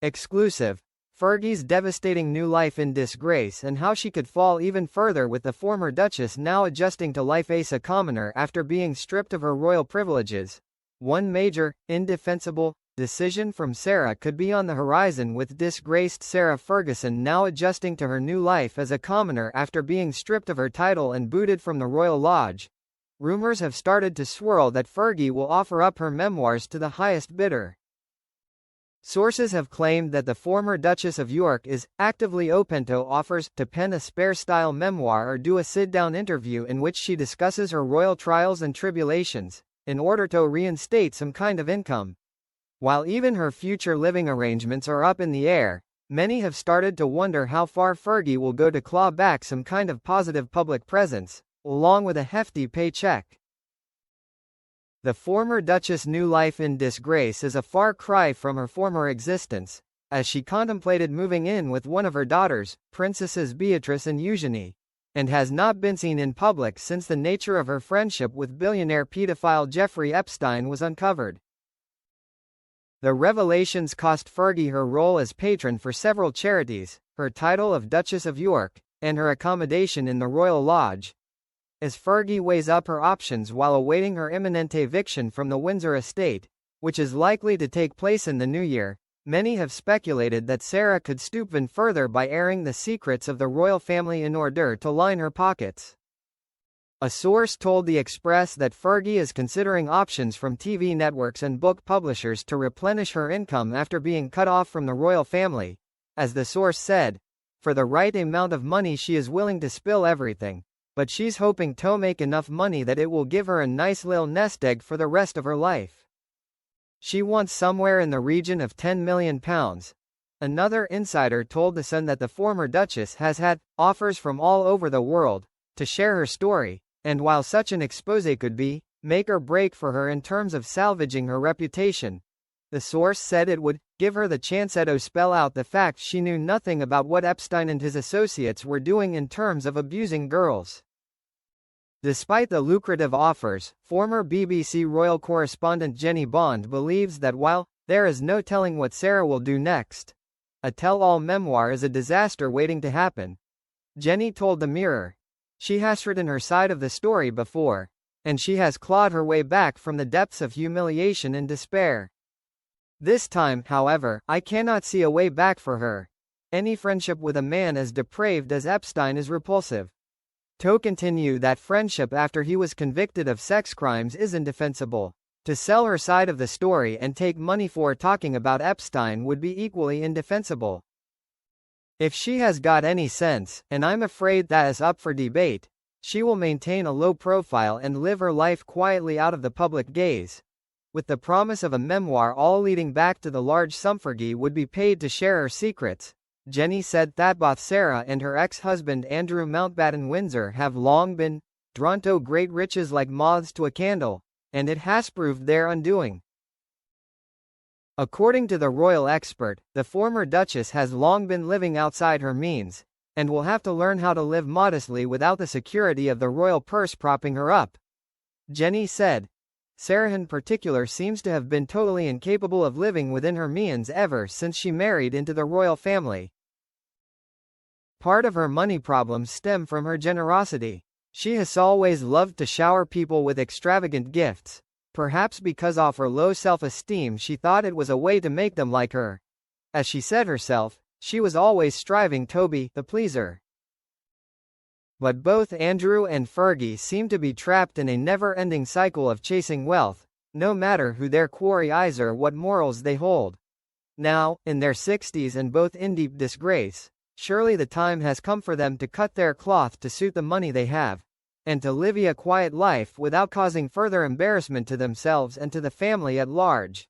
Exclusive. Fergie's devastating new life in disgrace and how she could fall even further with the former Duchess now adjusting to life as a commoner after being stripped of her royal privileges. One major, indefensible, decision from Sarah could be on the horizon with disgraced Sarah Ferguson now adjusting to her new life as a commoner after being stripped of her title and booted from the royal lodge. Rumors have started to swirl that Fergie will offer up her memoirs to the highest bidder. Sources have claimed that the former Duchess of York is actively open to offers to pen a spare-style memoir or do a sit-down interview in which she discusses her royal trials and tribulations, in order to reinstate some kind of income. While even her future living arrangements are up in the air, many have started to wonder how far Fergie will go to claw back some kind of positive public presence, along with a hefty paycheck. The former Duchess' new life in disgrace is a far cry from her former existence, as she contemplated moving in with one of her daughters, Princesses Beatrice and Eugenie, and has not been seen in public since the nature of her friendship with billionaire pedophile Jeffrey Epstein was uncovered. The revelations cost Fergie her role as patron for several charities, her title of Duchess of York, and her accommodation in the Royal Lodge. As Fergie weighs up her options while awaiting her imminent eviction from the Windsor estate, which is likely to take place in the new year, many have speculated that Sarah could stoop even further by airing the secrets of the royal family in order to line her pockets. A source told The Express that Fergie is considering options from TV networks and book publishers to replenish her income after being cut off from the royal family. As the source said, for the right amount of money she is willing to spill everything, but she's hoping to make enough money that it will give her a nice little nest egg for the rest of her life. She wants somewhere in the region of £10 million. Another insider told The Sun that the former Duchess has had offers from all over the world to share her story, and while such an expose could be make or break for her in terms of salvaging her reputation, the source said it would give her the chance to spell out the fact she knew nothing about what Epstein and his associates were doing in terms of abusing girls. Despite the lucrative offers, former BBC royal correspondent Jenny Bond believes that while there is no telling what Sarah will do next, a tell-all memoir is a disaster waiting to happen. Jenny told The Mirror, she has written her side of the story before, and she has clawed her way back from the depths of humiliation and despair. This time, however, I cannot see a way back for her. Any friendship with a man as depraved as Epstein is repulsive. To continue that friendship after he was convicted of sex crimes is indefensible. To sell her side of the story and take money for talking about Epstein would be equally indefensible. If she has got any sense, and I'm afraid that is up for debate, she will maintain a low profile and live her life quietly out of the public gaze, with the promise of a memoir all leading back to the large sum Fergie would be paid to share her secrets. Jenny said that both Sarah and her ex-husband Andrew Mountbatten Windsor have long been drawn to great riches like moths to a candle, and it has proved their undoing. According to the royal expert, the former Duchess has long been living outside her means, and will have to learn how to live modestly without the security of the royal purse propping her up. Jenny said, Sarah in particular seems to have been totally incapable of living within her means ever since she married into the royal family. Part of her money problems stem from her generosity. She has always loved to shower people with extravagant gifts. Perhaps because of her low self-esteem she thought it was a way to make them like her. As she said herself, she was always striving to be the pleaser. But both Andrew and Fergie seem to be trapped in a never-ending cycle of chasing wealth, no matter who their quarry is or what morals they hold. Now, in their 60s and both in deep disgrace, surely the time has come for them to cut their cloth to suit the money they have, and to live a quiet life without causing further embarrassment to themselves and to the family at large.